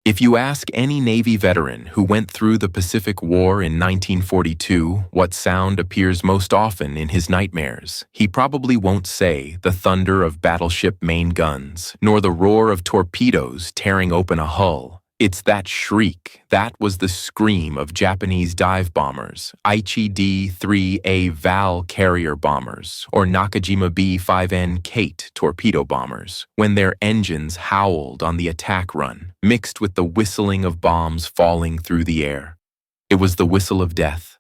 If you ask any Navy veteran who went through the Pacific War in 1942 what sound appears most often in his nightmares, he probably won't say the thunder of battleship main guns, nor the roar of torpedoes tearing open a hull. It's that shriek. That was the scream of Japanese dive bombers, Aichi D-3A Val carrier bombers, or Nakajima B-5N Kate torpedo bombers, when their engines howled on the attack run, mixed with the whistling of bombs falling through the air. It was the whistle of death.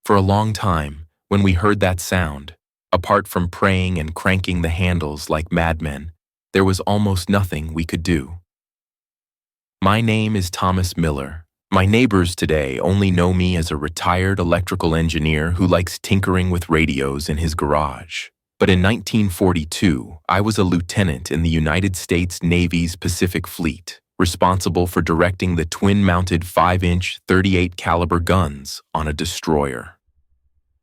For a long time, when we heard that sound, apart from praying and cranking the handles like madmen, there was almost nothing we could do. My name is Thomas Miller. My neighbors today only know me as a retired electrical engineer who likes tinkering with radios in his garage. But in 1942, I was a lieutenant in the United States Navy's Pacific Fleet, responsible for directing the twin-mounted 5-inch 38 caliber guns on a destroyer.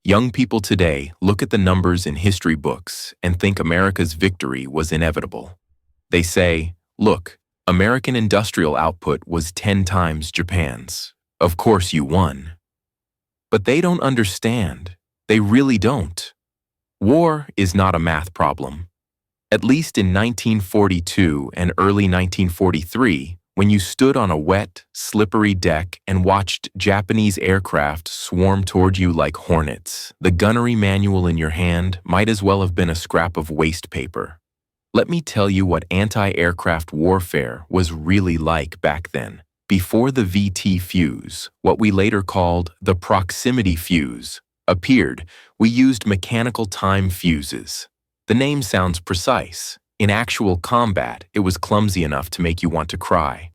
Young people today look at the numbers in history books and think America's victory was inevitable. They say, look, American industrial output was 10 times Japan's. Of course you won. But they don't understand. They really don't. War is not a math problem. At least in 1942 and early 1943, when you stood on a wet, slippery deck and watched Japanese aircraft swarm toward you like hornets, the gunnery manual in your hand might as well have been a scrap of waste paper. Let me tell you what anti-aircraft warfare was really like back then. Before the VT Fuze, what we later called the Proximity Fuze, appeared, we used mechanical time fuses. The name sounds precise. In actual combat, it was clumsy enough to make you want to cry.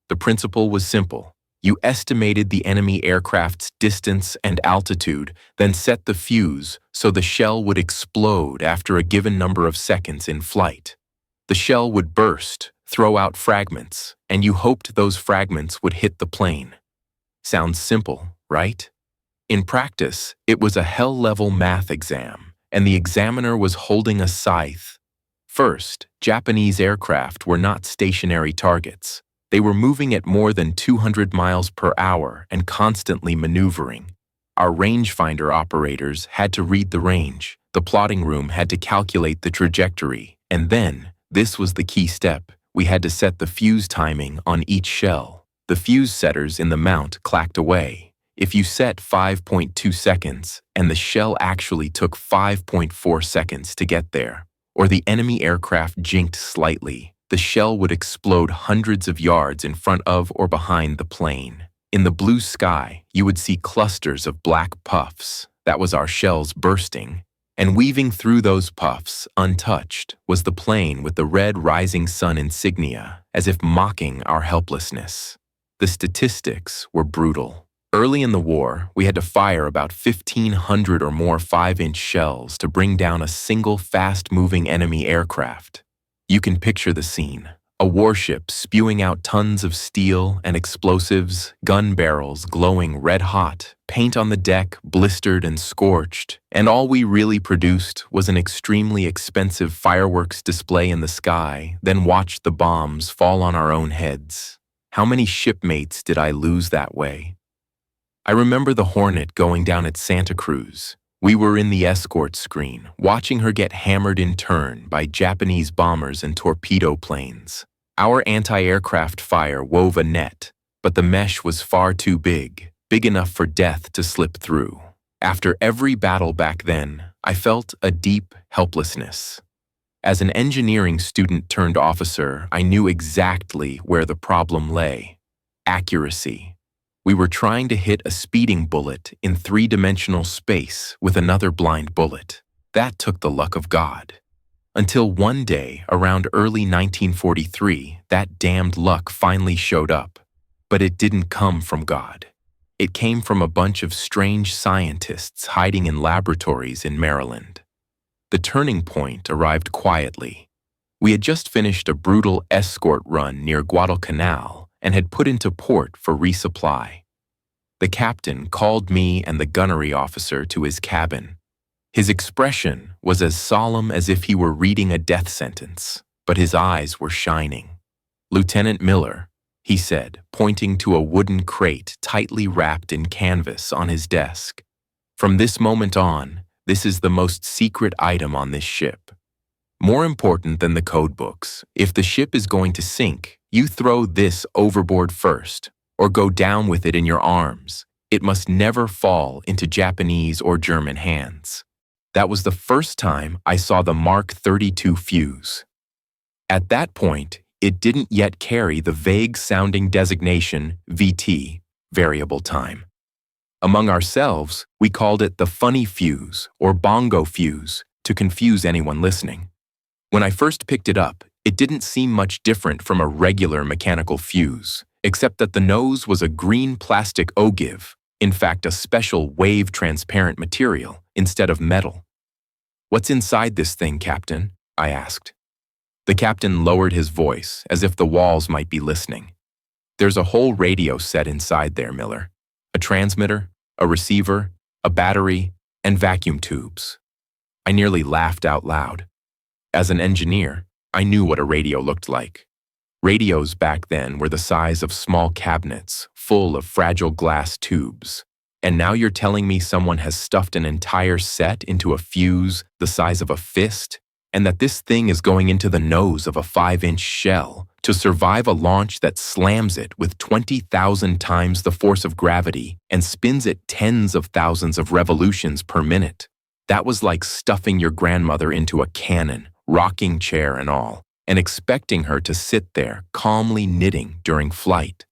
The principle was simple. You estimated the enemy aircraft's distance and altitude, then set the fuse so the shell would explode after a given number of seconds in flight. The shell would burst, throw out fragments, and you hoped those fragments would hit the plane. Sounds simple, right? In practice, it was a hell-level math exam, and the examiner was holding a scythe. First, Japanese aircraft were not stationary targets. They were moving at more than 200 miles per hour and constantly maneuvering. Our rangefinder operators had to read the range, the plotting room had to calculate the trajectory, and then, this was the key step, we had to set the fuse timing on each shell. The fuse setters in the mount clacked away. If you set 5.2 seconds, and the shell actually took 5.4 seconds to get there, or the enemy aircraft jinked slightly, the shell would explode hundreds of yards in front of or behind the plane. In the blue sky, you would see clusters of black puffs. That was our shells bursting. And weaving through those puffs, untouched, was the plane with the red rising sun insignia, as if mocking our helplessness. The statistics were brutal. Early in the war, we had to fire about 1,500 or more 5-inch shells to bring down a single fast-moving enemy aircraft. You can picture the scene. A warship spewing out tons of steel and explosives, gun barrels glowing red-hot, paint on the deck blistered and scorched, and all we really produced was an extremely expensive fireworks display in the sky, then watched the bombs fall on our own heads. How many shipmates did I lose that way? I remember the Hornet going down at Santa Cruz. We were in the escort screen, watching her get hammered in turn by Japanese bombers and torpedo planes. Our anti-aircraft fire wove a net, but the mesh was far too big enough for death to slip through. After every battle back then, I felt a deep helplessness. As an engineering student turned officer, I knew exactly where the problem lay: accuracy. We were trying to hit a speeding bullet in 3-dimensional space with another blind bullet. That took the luck of God. Until one day, around early 1943, that damned luck finally showed up. But it didn't come from God. It came from a bunch of strange scientists hiding in laboratories in Maryland. The turning point arrived quietly. We had just finished a brutal escort run near Guadalcanal and had put into port for resupply. The captain called me and the gunnery officer to his cabin. His expression was as solemn as if he were reading a death sentence, but his eyes were shining. "Lieutenant Miller," he said, pointing to a wooden crate tightly wrapped in canvas on his desk. From this moment on, this is the most secret item on this ship. More important than the code books, if the ship is going to sink, you throw this overboard first, or go down with it in your arms. It must never fall into Japanese or German hands. That was the first time I saw the Mark 32 fuse. At that point, it didn't yet carry the vague-sounding designation VT, variable time. Among ourselves, we called it the funny fuse or bongo fuse to confuse anyone listening. When I first picked it up, it didn't seem much different from a regular mechanical fuse, except that the nose was a green plastic ogive, in fact a special wave-transparent material instead of metal. "What's inside this thing, Captain?" I asked. The captain lowered his voice as if the walls might be listening. "There's a whole radio set inside there, Miller. A transmitter, a receiver, a battery, and vacuum tubes." I nearly laughed out loud. As an engineer, I knew what a radio looked like. Radios back then were the size of small cabinets, full of fragile glass tubes. And now you're telling me someone has stuffed an entire set into a fuse the size of a fist, and that this thing is going into the nose of a 5-inch shell to survive a launch that slams it with 20,000 times the force of gravity and spins it tens of thousands of revolutions per minute. That was like stuffing your grandmother into a cannon, rocking chair and all, and expecting her to sit there calmly knitting during flight.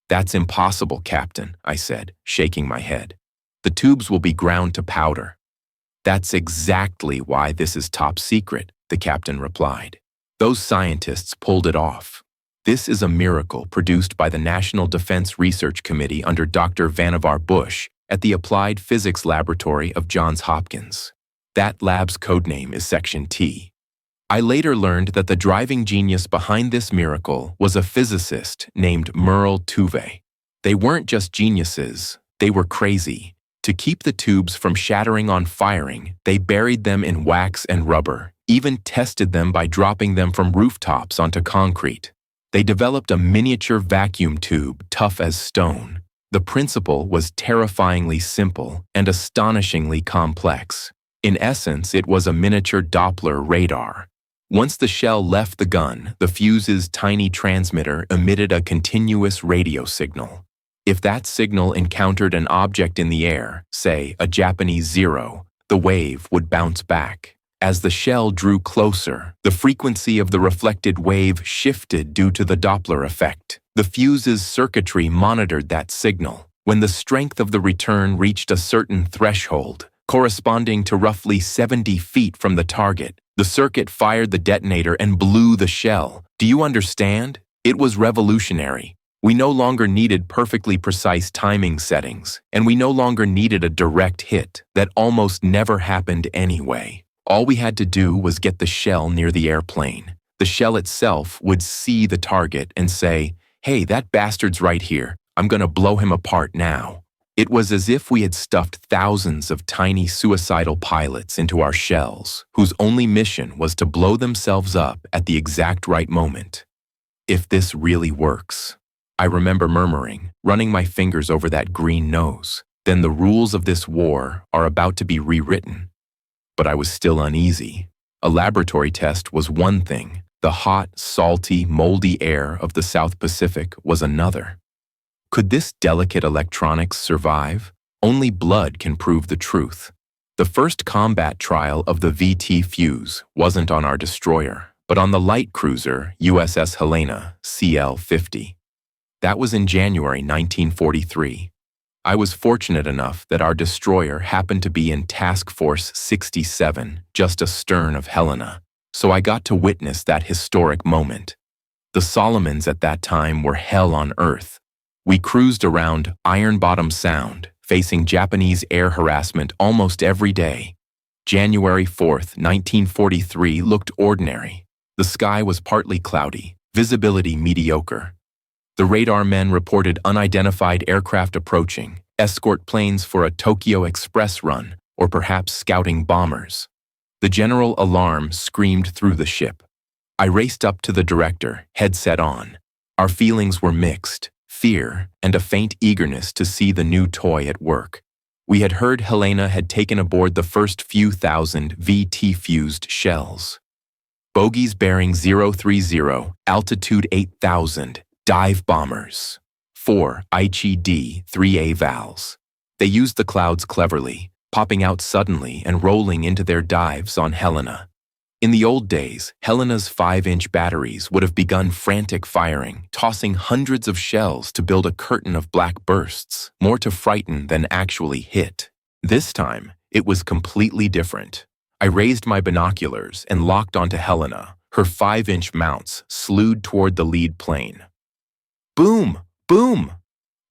"That's impossible, Captain," I said, shaking my head. "The tubes will be ground to powder." "That's exactly why this is top secret," the captain replied. "Those scientists pulled it off. This is a miracle produced by the National Defense Research Committee under Dr. Vannevar Bush at the Applied Physics Laboratory of Johns Hopkins. That lab's codename is Section T. I later learned that the driving genius behind this miracle was a physicist named Merle Tuve. They weren't just geniuses, they were crazy. To keep the tubes from shattering on firing, they buried them in wax and rubber, even tested them by dropping them from rooftops onto concrete. They developed a miniature vacuum tube tough as stone. The principle was terrifyingly simple and astonishingly complex. In essence, it was a miniature Doppler radar. Once the shell left the gun, the fuse's tiny transmitter emitted a continuous radio signal. If that signal encountered an object in the air, say a Japanese Zero, the wave would bounce back. As the shell drew closer, the frequency of the reflected wave shifted due to the Doppler effect. The fuse's circuitry monitored that signal. When the strength of the return reached a certain threshold, corresponding to roughly 70 feet from the target, the circuit fired the detonator and blew the shell. Do you understand? It was revolutionary. We no longer needed perfectly precise timing settings, and we no longer needed a direct hit that almost never happened anyway. All we had to do was get the shell near the airplane. The shell itself would see the target and say, "Hey, that bastard's right here. I'm gonna blow him apart now." It was as if we had stuffed thousands of tiny suicidal pilots into our shells, whose only mission was to blow themselves up at the exact right moment. "If this really works," I remember murmuring, running my fingers over that green nose, "then the rules of this war are about to be rewritten." But I was still uneasy. A laboratory test was one thing. The hot, salty, moldy air of the South Pacific was another. Could this delicate electronics survive? Only blood can prove the truth. The first combat trial of the VT fuse wasn't on our destroyer, but on the light cruiser USS Helena, CL-50. That was in January 1943. I was fortunate enough that our destroyer happened to be in Task Force 67, just astern of Helena, so I got to witness that historic moment. The Solomons at that time were hell on earth. We cruised around Iron Bottom Sound, facing Japanese air harassment almost every day. January 4th, 1943 looked ordinary. The sky was partly cloudy, visibility mediocre. The radar men reported unidentified aircraft approaching, escort planes for a Tokyo Express run, or perhaps scouting bombers. The general alarm screamed through the ship. I raced up to the director, headset on. Our feelings were mixed, fear and a faint eagerness to see the new toy at work. We had heard Helena had taken aboard the first few thousand VT fused shells. Bogies bearing 030, altitude 8,000, dive bombers. 4 Aichi D-3A vals. They used the clouds cleverly, popping out suddenly and rolling into their dives on Helena. In the old days, Helena's 5-inch batteries would have begun frantic firing, tossing hundreds of shells to build a curtain of black bursts, more to frighten than actually hit. This time, it was completely different. I raised my binoculars and locked onto Helena. Her 5-inch mounts slewed toward the lead plane. Boom! Boom!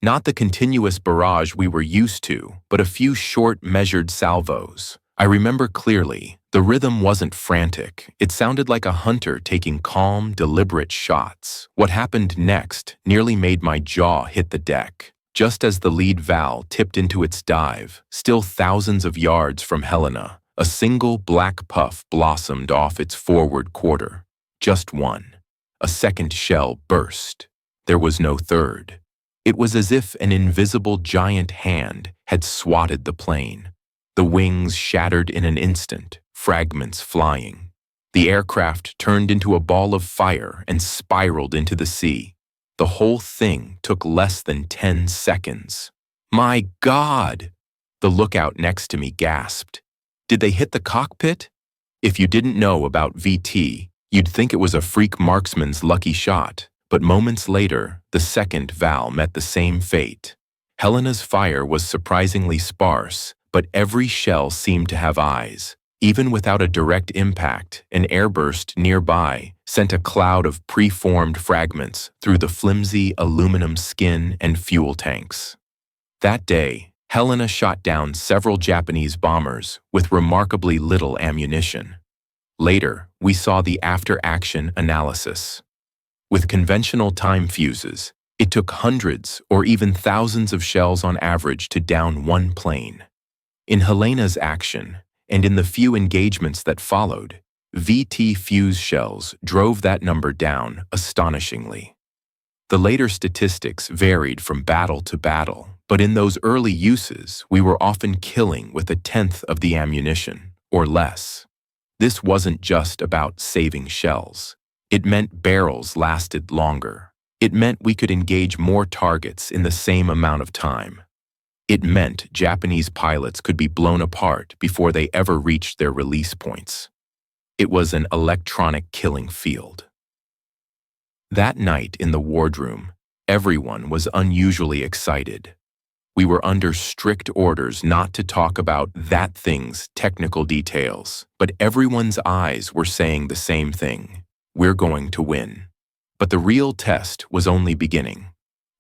Not the continuous barrage we were used to, but a few short, measured salvos. I remember clearly, the rhythm wasn't frantic. It sounded like a hunter taking calm, deliberate shots. What happened next nearly made my jaw hit the deck. Just as the lead Val tipped into its dive, still thousands of yards from Helena, a single black puff blossomed off its forward quarter. Just one. A second shell burst. There was no third. It was as if an invisible giant hand had swatted the plane. The wings shattered in an instant, fragments flying. The aircraft turned into a ball of fire and spiraled into the sea. The whole thing took less than 10 seconds. My God! The lookout next to me gasped. Did they hit the cockpit? If you didn't know about VT, you'd think it was a freak marksman's lucky shot. But moments later, the second Val met the same fate. Helena's fire was surprisingly sparse, but every shell seemed to have eyes. Even without a direct impact, an airburst nearby sent a cloud of preformed fragments through the flimsy aluminum skin and fuel tanks. That day, Helena shot down several Japanese bombers with remarkably little ammunition. Later, we saw the after-action analysis. With conventional time fuses, it took hundreds or even thousands of shells on average to down one plane. In Helena's action, and in the few engagements that followed, VT fuse shells drove that number down astonishingly. The later statistics varied from battle to battle, but in those early uses, we were often killing with 1/10 of the ammunition, or less. This wasn't just about saving shells. It meant barrels lasted longer. It meant we could engage more targets in the same amount of time. It meant Japanese pilots could be blown apart before they ever reached their release points. It was an electronic killing field. That night in the wardroom, everyone was unusually excited. We were under strict orders not to talk about that thing's technical details, but everyone's eyes were saying the same thing. We're going to win. But the real test was only beginning.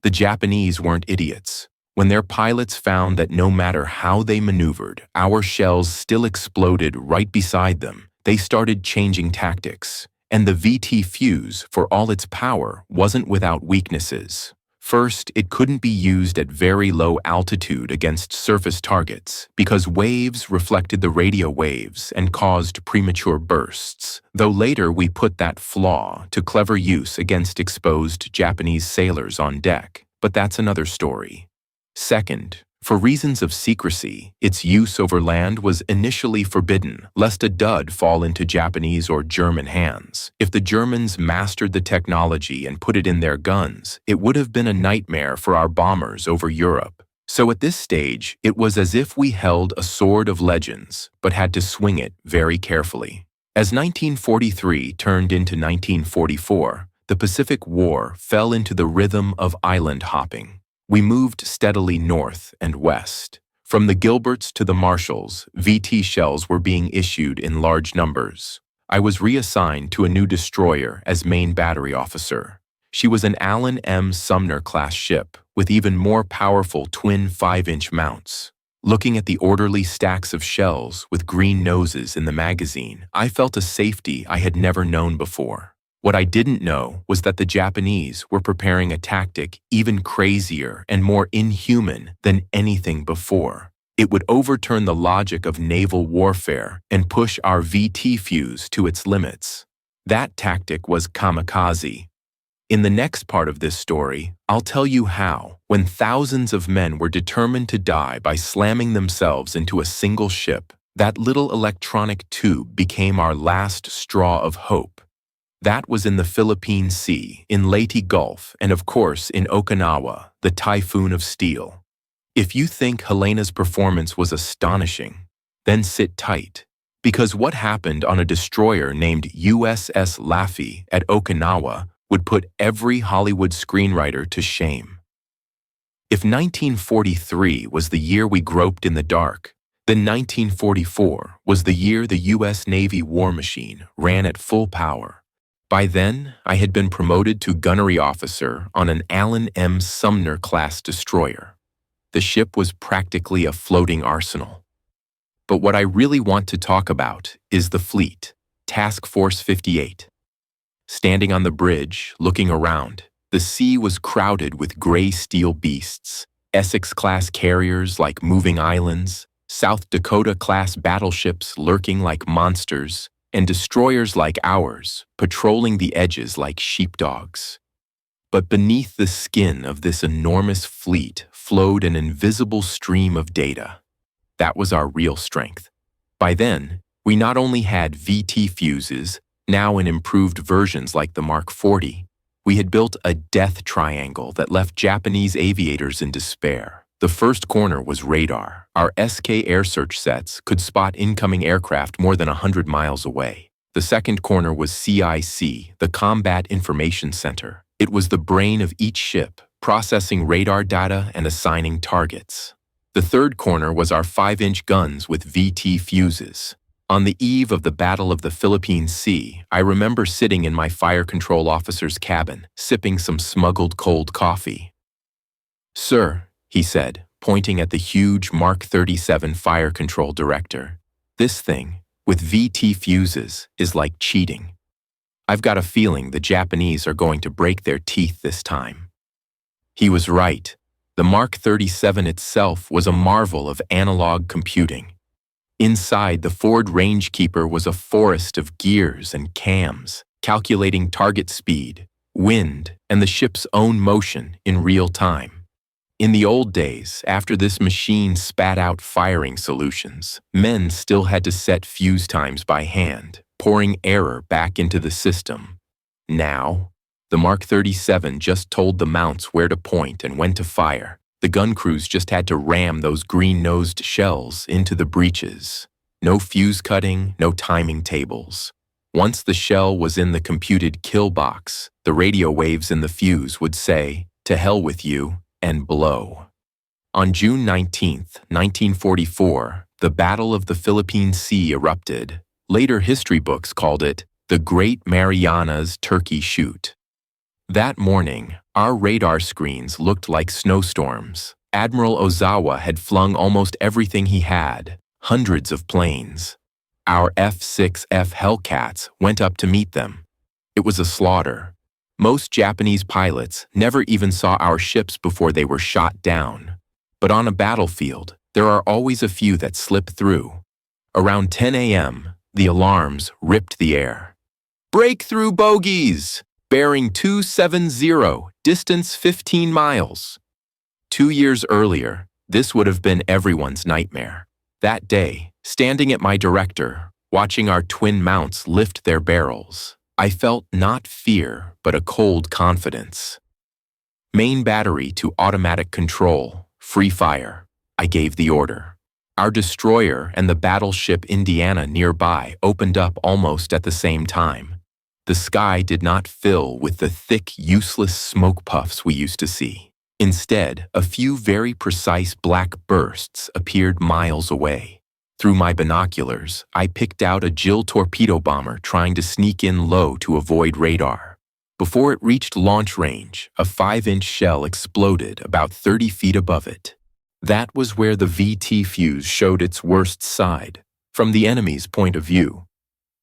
The Japanese weren't idiots. When their pilots found that no matter how they maneuvered, our shells still exploded right beside them, they started changing tactics. And the VT fuse, for all its power, wasn't without weaknesses. First, it couldn't be used at very low altitude against surface targets because waves reflected the radio waves and caused premature bursts, though later we put that flaw to clever use against exposed Japanese sailors on deck. But that's another story. Second, for reasons of secrecy, its use over land was initially forbidden, lest a dud fall into Japanese or German hands. If the Germans mastered the technology and put it in their guns, it would have been a nightmare for our bombers over Europe. So at this stage, it was as if we held a sword of legends, but had to swing it very carefully. As 1943 turned into 1944, the Pacific War fell into the rhythm of island hopping. We moved steadily north and west. From the Gilberts to the Marshalls, VT shells were being issued in large numbers. I was reassigned to a new destroyer as main battery officer. She was an Allen M. Sumner-class ship with even more powerful twin 5-inch mounts. Looking at the orderly stacks of shells with green noses in the magazine, I felt a safety I had never known before. What I didn't know was that the Japanese were preparing a tactic even crazier and more inhuman than anything before. It would overturn the logic of naval warfare and push our VT fuse to its limits. That tactic was kamikaze. In the next part of this story, I'll tell you how, when thousands of men were determined to die by slamming themselves into a single ship, that little electronic tube became our last straw of hope. That was in the Philippine Sea, in Leyte Gulf, and of course in Okinawa, the typhoon of steel. If you think Helena's performance was astonishing, then sit tight, because what happened on a destroyer named USS Laffey at Okinawa would put every Hollywood screenwriter to shame. If 1943 was the year we groped in the dark, then 1944 was the year the U.S. Navy war machine ran at full power. By then, I had been promoted to gunnery officer on an Allen M. Sumner-class destroyer. The ship was practically a floating arsenal. But what I really want to talk about is the fleet, Task Force 58. Standing on the bridge, looking around, the sea was crowded with gray steel beasts, Essex-class carriers like moving islands, South Dakota-class battleships lurking like monsters, and destroyers like ours, patrolling the edges like sheepdogs. But beneath the skin of this enormous fleet flowed an invisible stream of data. That was our real strength. By then, we not only had VT fuses, now in improved versions like the Mark 40, we had built a death triangle that left Japanese aviators in despair. The first corner was radar. Our SK air search sets could spot incoming aircraft more than 100 miles away. The second corner was CIC, the Combat Information Center. It was the brain of each ship, processing radar data and assigning targets. The third corner was our 5-inch guns with VT fuses. On the eve of the Battle of the Philippine Sea, I remember sitting in my fire control officer's cabin, sipping some smuggled cold coffee. "Sir," he said, pointing at the huge Mark 37 fire control director, "this thing, with VT fuses, is like cheating. I've got a feeling the Japanese are going to break their teeth this time." He was right. The Mark 37 itself was a marvel of analog computing. Inside, the Ford Rangekeeper was a forest of gears and cams, calculating target speed, wind, and the ship's own motion in real time. In the old days, after this machine spat out firing solutions, men still had to set fuse times by hand, pouring error back into the system. Now, the Mark 37 just told the mounts where to point and when to fire. The gun crews just had to ram those green-nosed shells into the breaches. No fuse cutting, no timing tables. Once the shell was in the computed kill box, the radio waves in the fuse would say, "To hell with you," and blow. On June 19, 1944, the Battle of the Philippine Sea erupted. Later history books called it the Great Marianas Turkey Shoot. That morning, our radar screens looked like snowstorms. Admiral Ozawa had flung almost everything he had, hundreds of planes. Our F-6F Hellcats went up to meet them. It was a slaughter. Most Japanese pilots never even saw our ships before they were shot down. But on a battlefield, there are always a few that slip through. Around 10 a.m., the alarms ripped the air. "Breakthrough bogeys! Bearing 270, distance 15 miles. 2 years earlier, this would have been everyone's nightmare. That day, standing at my director, watching our twin mounts lift their barrels, I felt not fear, but a cold confidence. Main battery to automatic control, free fire. I gave the order. Our destroyer and the battleship Indiana nearby opened up almost at the same time. The sky did not fill with the thick, useless smoke puffs we used to see. Instead, a few very precise black bursts appeared miles away. Through my binoculars, I picked out a Jill torpedo bomber trying to sneak in low to avoid radar. Before it reached launch range, a 5-inch shell exploded about 30 feet above it. That was where the VT fuse showed its worst side, from the enemy's point of view.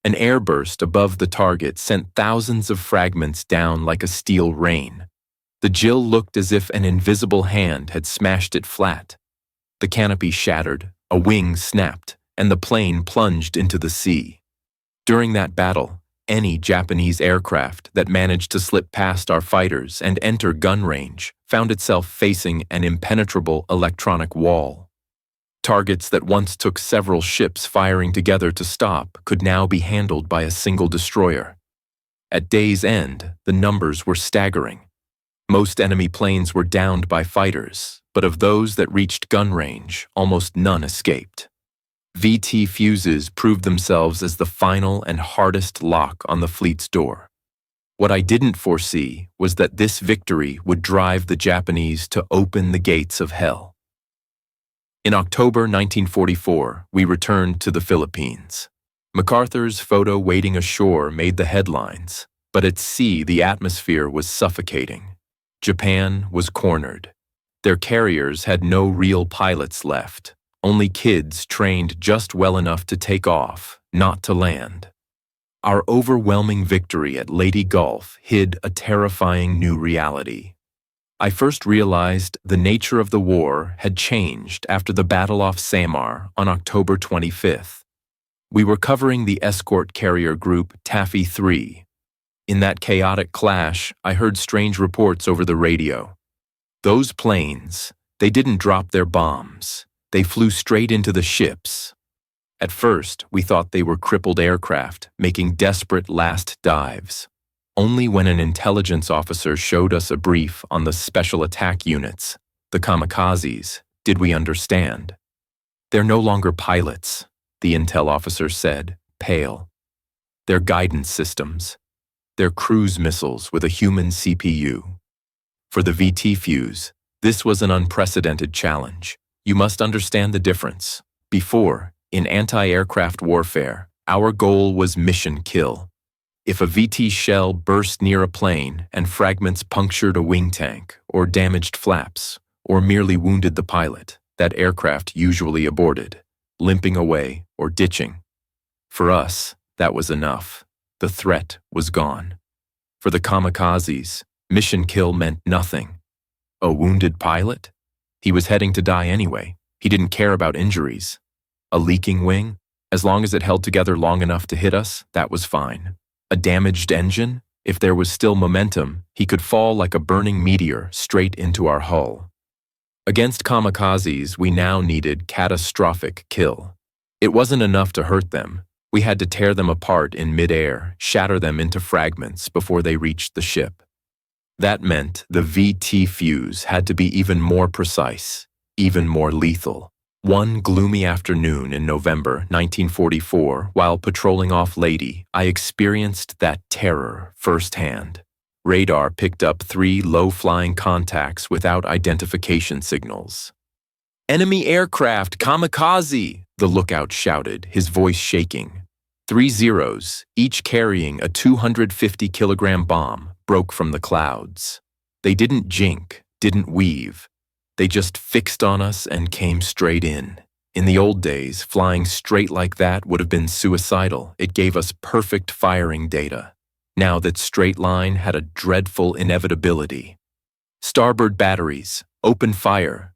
An airburst above the target sent thousands of fragments down like a steel rain. The Jill looked as if an invisible hand had smashed it flat. The canopy shattered, a wing snapped, and the plane plunged into the sea. During that battle, Any Japanese aircraft that managed to slip past our fighters and enter gun range found itself facing an impenetrable electronic wall. Targets that once took several ships firing together to stop could now be handled by a single destroyer. At day's end, the numbers were staggering. Most enemy planes were downed by fighters, but of those that reached gun range, almost none escaped. VT fuses proved themselves as the final and hardest lock on the fleet's door. What I didn't foresee was that this victory would drive the Japanese to open the gates of hell. In October 1944, we returned to the Philippines. MacArthur's photo waiting ashore made the headlines, but at sea the atmosphere was suffocating. Japan was cornered. Their carriers had no real pilots left, only kids trained just well enough to take off, not to land. Our overwhelming victory at Leyte Gulf hid a terrifying new reality. I first realized the nature of the war had changed after the Battle off Samar on October 25th. We were covering the escort carrier group Taffy 3. In that chaotic clash, I heard strange reports over the radio. Those planes, they didn't drop their bombs. They flew straight into the ships. At first, we thought they were crippled aircraft, making desperate last dives. Only when an intelligence officer showed us a brief on the special attack units, the Kamikazes, did we understand. They're no longer pilots, the intel officer said, pale. They're guidance systems. They're cruise missiles with a human CPU. For the VT Fuse, this was an unprecedented challenge. You must understand the difference. Before, in anti-aircraft warfare, our goal was mission kill. If a VT shell burst near a plane and fragments punctured a wing tank, or damaged flaps, or merely wounded the pilot, that aircraft usually aborted, limping away or ditching. For us, that was enough. The threat was gone. For the Kamikazes, mission kill meant nothing. A wounded pilot? He was heading to die anyway. He didn't care about injuries. A leaking wing? As long as it held together long enough to hit us, that was fine. A damaged engine? If there was still momentum, he could fall like a burning meteor straight into our hull. Against Kamikazes, we now needed catastrophic kill. It wasn't enough to hurt them. We had to tear them apart in midair, shatter them into fragments before they reached the ship. That meant the VT Fuse had to be even more precise, even more lethal. One gloomy afternoon in November 1944, while patrolling off Leyte, I experienced that terror firsthand. Radar picked up 3 low-flying contacts without identification signals. "Enemy aircraft, Kamikaze!" the lookout shouted, his voice shaking. 3 Zeros, each carrying a 250-kilogram bomb, broke from the clouds. They didn't jink, didn't weave. They just fixed on us and came straight in. In the old days, flying straight like that would have been suicidal. It gave us perfect firing data. Now that straight line had a dreadful inevitability. "Starboard batteries, open fire."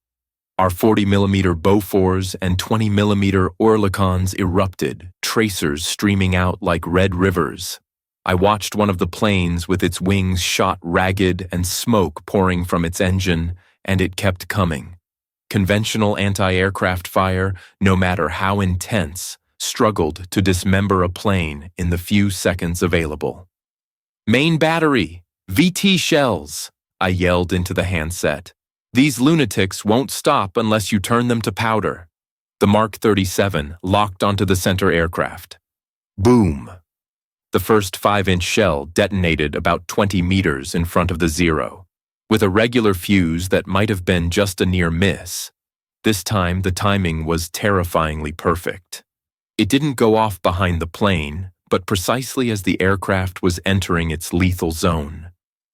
Our 40mm Bofors and 20mm Oerlikons erupted, tracers streaming out like red rivers. I watched one of the planes with its wings shot ragged and smoke pouring from its engine, and it kept coming. Conventional anti-aircraft fire, no matter how intense, struggled to dismember a plane in the few seconds available. "Main battery! VT shells!" I yelled into the handset. "These lunatics won't stop unless you turn them to powder." The Mark 37 locked onto the center aircraft. Boom! The first 5-inch shell detonated about 20 meters in front of the Zero. With a regular fuse that might have been just a near miss, this time the timing was terrifyingly perfect. It didn't go off behind the plane, but precisely as the aircraft was entering its lethal zone.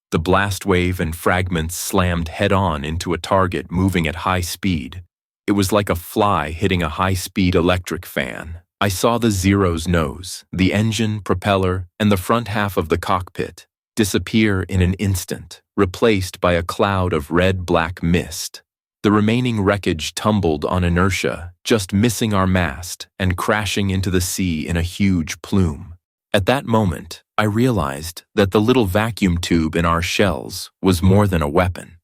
The blast wave and fragments slammed head-on into a target moving at high speed. It was like a fly hitting a high-speed electric fan. I saw the Zero's nose, the engine, propeller, and the front half of the cockpit disappear in an instant, replaced by a cloud of red-black mist. The remaining wreckage tumbled on inertia, just missing our mast and crashing into the sea in a huge plume. At that moment, I realized that the little vacuum tube in our shells was more than a weapon.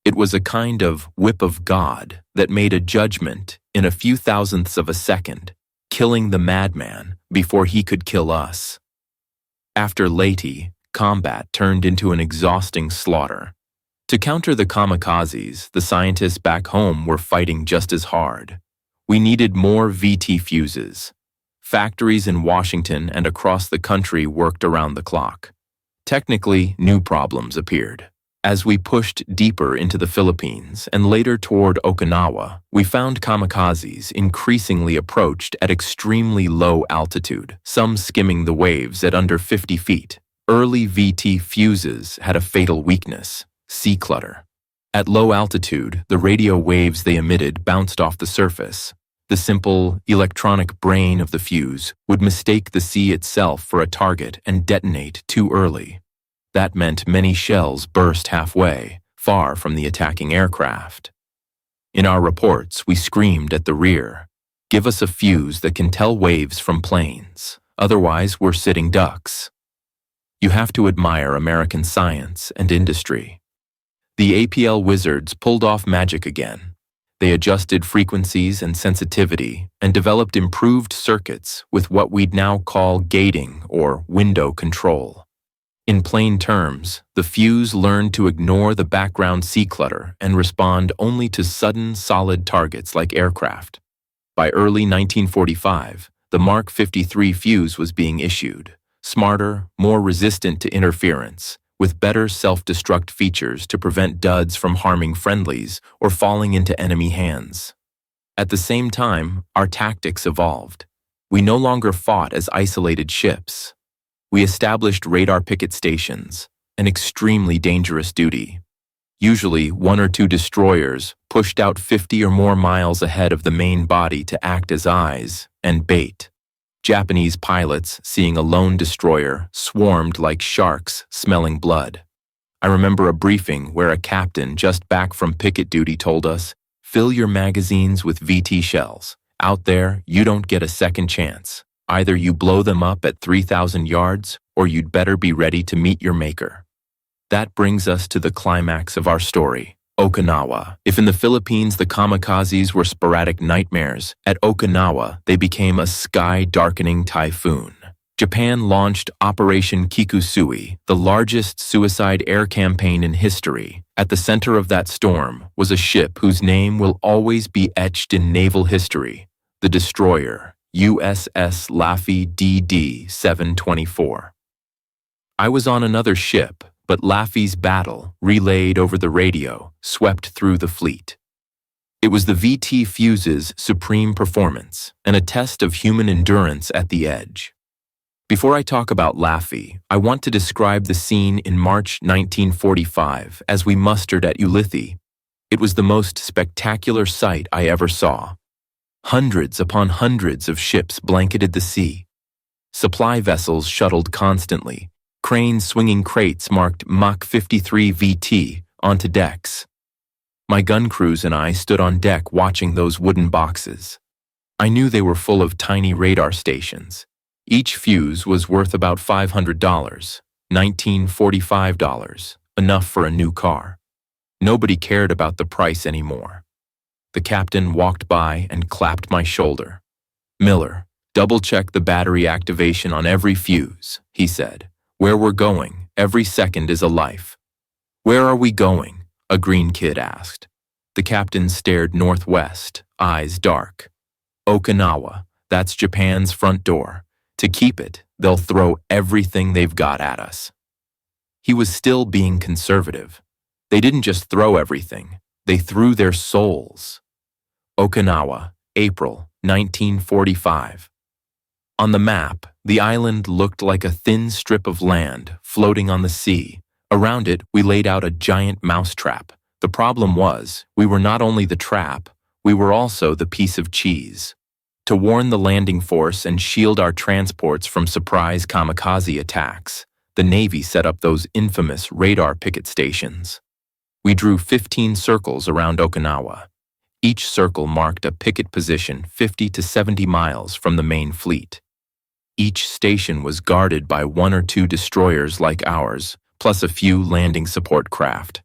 It was a kind of whip of God that made a judgment in a few thousandths of a second, killing the madman before he could kill us. After Leyte, combat turned into an exhausting slaughter. To counter the kamikazes, the scientists back home were fighting just as hard. We needed more VT fuses. Factories in Washington and across the country worked around the clock. Technically, new problems appeared. As we pushed deeper into the Philippines and later toward Okinawa, we found kamikazes increasingly approached at extremely low altitude, some skimming the waves at under 50 feet. Early VT fuses had a fatal weakness: sea clutter. At low altitude, the radio waves they emitted bounced off the surface. The simple, electronic brain of the fuse would mistake the sea itself for a target and detonate too early. That meant many shells burst halfway, far from the attacking aircraft. In our reports, we screamed at the rear, "Give us a fuse that can tell waves from planes, otherwise we're sitting ducks." You have to admire American science and industry. The APL wizards pulled off magic again. They adjusted frequencies and sensitivity and developed improved circuits with what we'd now call gating or window control. In plain terms, the fuse learned to ignore the background sea clutter and respond only to sudden, solid targets like aircraft. By early 1945, the Mark 53 fuse was being issued, smarter, more resistant to interference, with better self-destruct features to prevent duds from harming friendlies or falling into enemy hands. At the same time, our tactics evolved. We no longer fought as isolated ships. We established radar picket stations, an extremely dangerous duty. Usually, one or two destroyers pushed out 50 or more miles ahead of the main body to act as eyes and bait. Japanese pilots, seeing a lone destroyer, swarmed like sharks smelling blood. I remember a briefing where a captain just back from picket duty told us, "Fill your magazines with VT shells. Out there, you don't get a second chance. Either you blow them up at 3,000 yards, or you'd better be ready to meet your maker." That brings us to the climax of our story, Okinawa. If in the Philippines the kamikazes were sporadic nightmares, at Okinawa they became a sky-darkening typhoon. Japan launched Operation Kikusui, the largest suicide air campaign in history. At the center of that storm was a ship whose name will always be etched in naval history, the destroyer USS Laffey DD-724. I was on another ship, but Laffey's battle, relayed over the radio, swept through the fleet. It was the VT fuse's supreme performance and a test of human endurance at the edge. Before I talk about Laffey, I want to describe the scene in March 1945 as we mustered at Ulithi. It was the most spectacular sight I ever saw. Hundreds upon hundreds of ships blanketed the sea. Supply vessels shuttled constantly, cranes swinging crates marked Mach 53 VT onto decks. My gun crews and I stood on deck watching those wooden boxes. I knew they were full of tiny radar stations. Each fuse was worth about $500, $1945, enough for a new car. Nobody cared about the price anymore. The captain walked by and clapped my shoulder. "Miller, double-check the battery activation on every fuse," he said. "Where we're going, every second is a life." "Where are we going?" a green kid asked. The captain stared northwest, eyes dark. "Okinawa, that's Japan's front door. To keep it, they'll throw everything they've got at us." He was still being conservative. They didn't just throw everything, they threw their souls. Okinawa, April 1945. On the map, the island looked like a thin strip of land floating on the sea. Around it, we laid out a giant mousetrap. The problem was, we were not only the trap, we were also the piece of cheese. To warn the landing force and shield our transports from surprise kamikaze attacks, the Navy set up those infamous radar picket stations. We drew 15 circles around Okinawa. Each circle marked a picket position 50 to 70 miles from the main fleet. Each station was guarded by 1 or 2 destroyers like ours, plus a few landing support craft.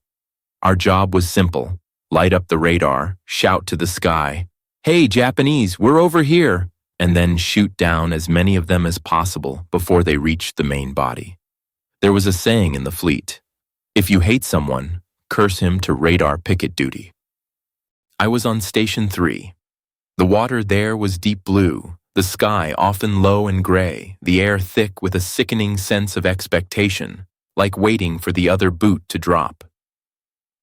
Our job was simple: light up the radar, shout to the sky, "Hey, Japanese, we're over here!" and then shoot down as many of them as possible before they reached the main body. There was a saying in the fleet: if you hate someone, curse him to radar picket duty. I was on Station 3. The water there was deep blue, the sky often low and gray, the air thick with a sickening sense of expectation, like waiting for the other boot to drop.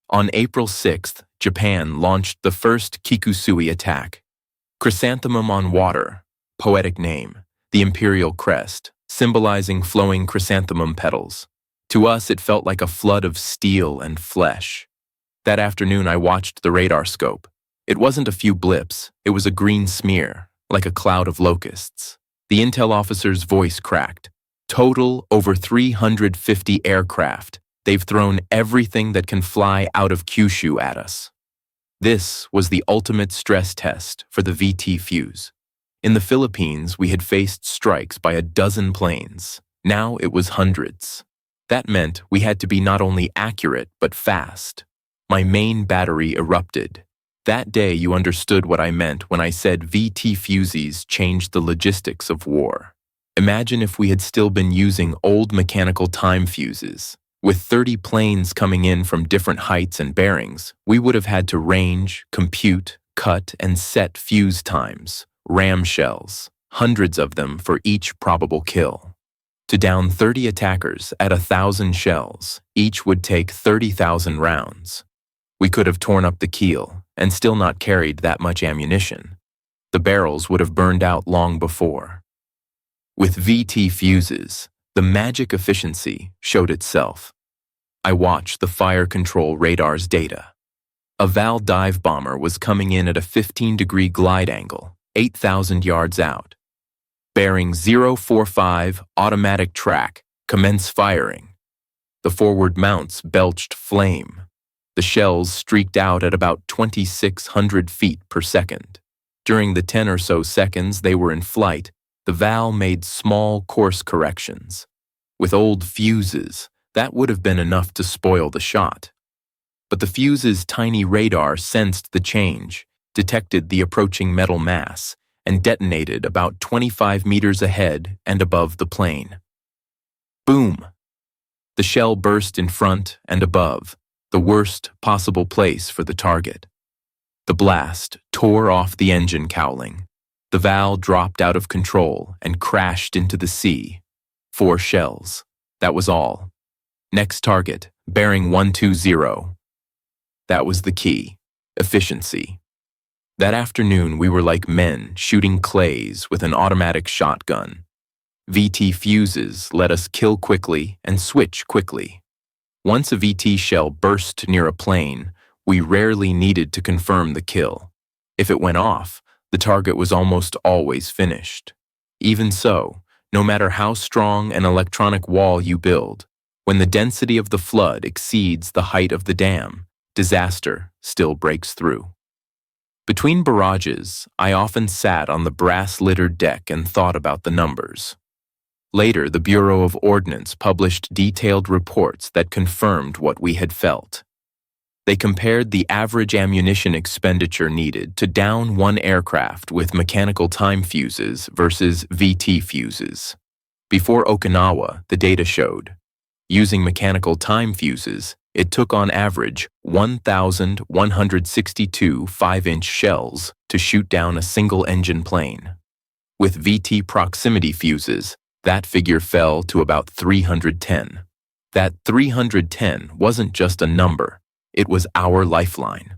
On April 6th, Japan launched the first Kikusui attack. Chrysanthemum on water, poetic name, the imperial crest, symbolizing flowing chrysanthemum petals. To us, it felt like a flood of steel and flesh. That afternoon, I watched the radar scope. It wasn't a few blips, it was a green smear, like a cloud of locusts. The intel officer's voice cracked. Total over 350 aircraft. They've thrown everything that can fly out of Kyushu at us. This was the ultimate stress test for the VT Fuze. In the Philippines, we had faced strikes by a dozen planes. Now it was hundreds. That meant we had to be not only accurate, but fast. My main battery erupted. That day you understood what I meant when I said VT Fuses changed the logistics of war. Imagine if we had still been using old mechanical time fuses. With 30 planes coming in from different heights and bearings, we would have had to range, compute, cut, and set fuse times, ram shells, hundreds of them for each probable kill. To down 30 attackers at 1,000 shells, each would take 30,000 rounds. We could have torn up the keel and still not carried that much ammunition. The barrels would have burned out long before. With VT Fuses, the magic efficiency showed itself. I watched the fire control radar's data. A VAL dive bomber was coming in at a 15-degree glide angle, 8,000 yards out. Bearing 045, automatic track, commence firing. The forward mounts belched flame. The shells streaked out at about 2,600 feet per second. During the 10 or so seconds they were in flight, the VAL made small course corrections. With old fuses, that would have been enough to spoil the shot. But the fuse's tiny radar sensed the change, detected the approaching metal mass, and detonated about 25 meters ahead and above the plane. Boom! The shell burst in front and above, the worst possible place for the target. The blast tore off the engine cowling. The VAL dropped out of control and crashed into the sea. 4 shells. That was all. Next target, bearing 120. That was the key. Efficiency. That afternoon, we were like men shooting clays with an automatic shotgun. VT Fuses let us kill quickly and switch quickly. Once a VT shell burst near a plane, we rarely needed to confirm the kill. If it went off, the target was almost always finished. Even so, no matter how strong an electronic wall you build, when the density of the flood exceeds the height of the dam, disaster still breaks through. Between barrages, I often sat on the brass-littered deck and thought about the numbers. Later, the Bureau of Ordnance published detailed reports that confirmed what we had felt. They compared the average ammunition expenditure needed to down one aircraft with mechanical time fuses versus VT fuses. Before Okinawa, the data showed, using mechanical time fuses, it took on average 1,162 5-inch shells to shoot down a single-engine plane. With VT Proximity Fuses, that figure fell to about 310. That 310 wasn't just a number, it was our lifeline.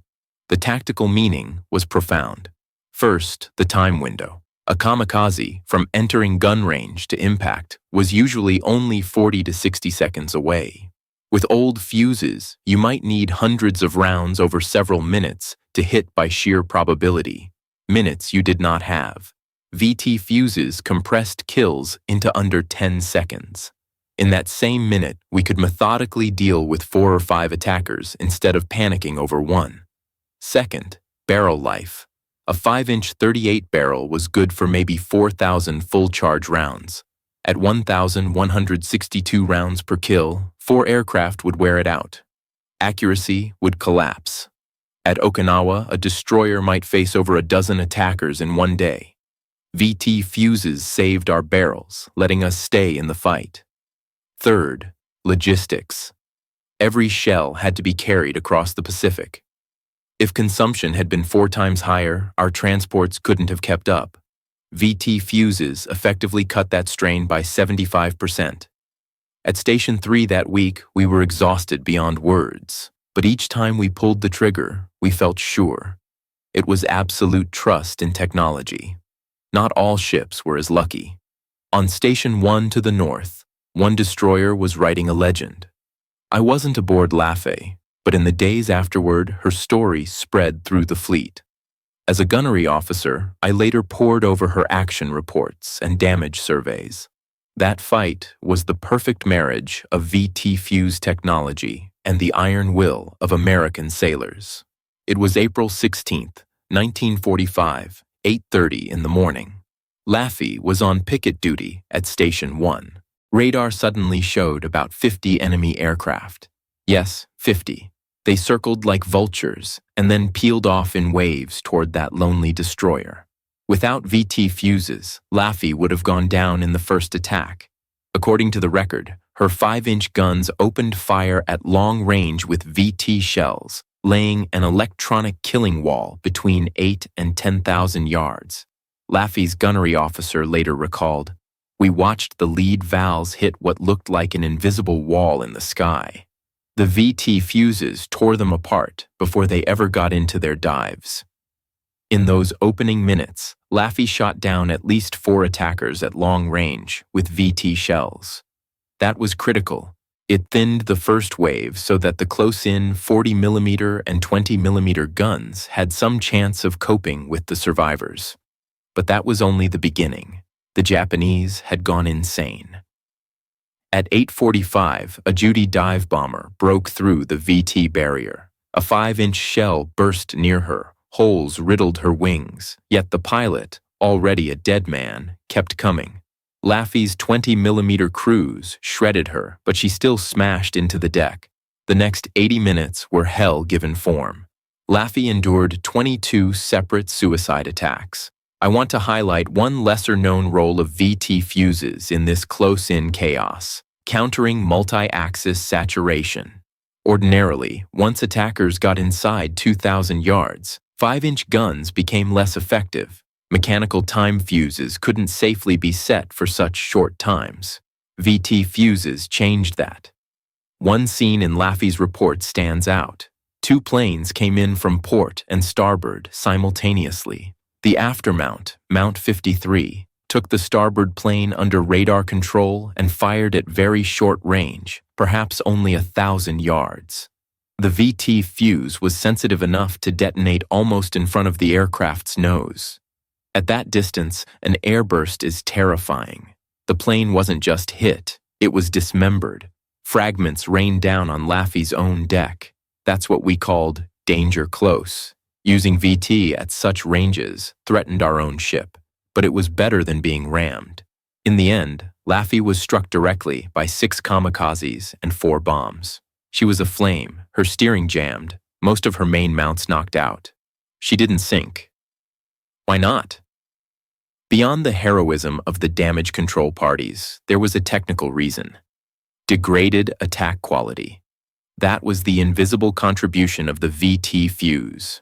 The tactical meaning was profound. First, the time window. A kamikaze, from entering gun range to impact, was usually only 40 to 60 seconds away. With old fuses, you might need hundreds of rounds over several minutes to hit by sheer probability, minutes you did not have. VT fuses compressed kills into under 10 seconds. In that same minute, we could methodically deal with 4 or 5 attackers instead of panicking over one. Second, barrel life. A 5-inch 38 barrel was good for maybe 4,000 full-charge rounds. At 1,162 rounds per kill, 4 aircraft would wear it out. Accuracy would collapse. At Okinawa, a destroyer might face over a dozen attackers in one day. VT Fuses saved our barrels, letting us stay in the fight. Third, logistics. Every shell had to be carried across the Pacific. If consumption had been 4 times higher, our transports couldn't have kept up. VT Fuses effectively cut that strain by 75%. At Station 3 that week, we were exhausted beyond words, but each time we pulled the trigger, we felt sure. It was absolute trust in technology. Not all ships were as lucky. On Station 1 to the north, one destroyer was writing a legend. I wasn't aboard Laffey, but in the days afterward, her story spread through the fleet. As a gunnery officer, I later pored over her action reports and damage surveys. That fight was the perfect marriage of VT Fuse technology and the iron will of American sailors. It was April 16th, 1945, 8:30 in the morning. Laffey was on picket duty at Station 1. Radar suddenly showed about 50 enemy aircraft. Yes, 50. They circled like vultures and then peeled off in waves toward that lonely destroyer. Without VT Fuses, Laffey would have gone down in the first attack. According to the record, her 5-inch guns opened fire at long range with VT shells, laying an electronic killing wall between 8 and 10,000 yards. Laffey's gunnery officer later recalled, "We watched the lead valves hit what looked like an invisible wall in the sky. The VT Fuses tore them apart before they ever got into their dives." In those opening minutes, Laffey shot down at least 4 attackers at long range with VT shells. That was critical. It thinned the first wave so that the close-in 40mm and 20mm guns had some chance of coping with the survivors. But that was only the beginning. The Japanese had gone insane. At 8:45, a Judy dive bomber broke through the VT barrier. A 5-inch shell burst near her. Holes riddled her wings, yet the pilot, already a dead man, kept coming. Laffey's 20mm cruise shredded her, but she still smashed into the deck. The next 80 minutes were hell given form. Laffey endured 22 separate suicide attacks. I want to highlight one lesser-known role of VT Fuses in this close-in chaos: countering multi-axis saturation. Ordinarily, once attackers got inside 2,000 yards, 5-inch guns became less effective. Mechanical time fuses couldn't safely be set for such short times. VT Fuses changed that. One scene in Laffey's report stands out. 2 planes came in from port and starboard simultaneously. The aftermount, Mount 53, took the starboard plane under radar control and fired at very short range, perhaps only 1,000 yards. The VT Fuse was sensitive enough to detonate almost in front of the aircraft's nose. At that distance, an airburst is terrifying. The plane wasn't just hit, it was dismembered. Fragments rained down on Laffey's own deck. That's what we called danger close. Using VT at such ranges threatened our own ship, but it was better than being rammed. In the end, Laffey was struck directly by 6 kamikazes and 4 bombs. She was aflame, her steering jammed, most of her main mounts knocked out. She didn't sink. Why not? Beyond the heroism of the damage control parties, there was a technical reason. Degraded attack quality. That was the invisible contribution of the VT Fuse.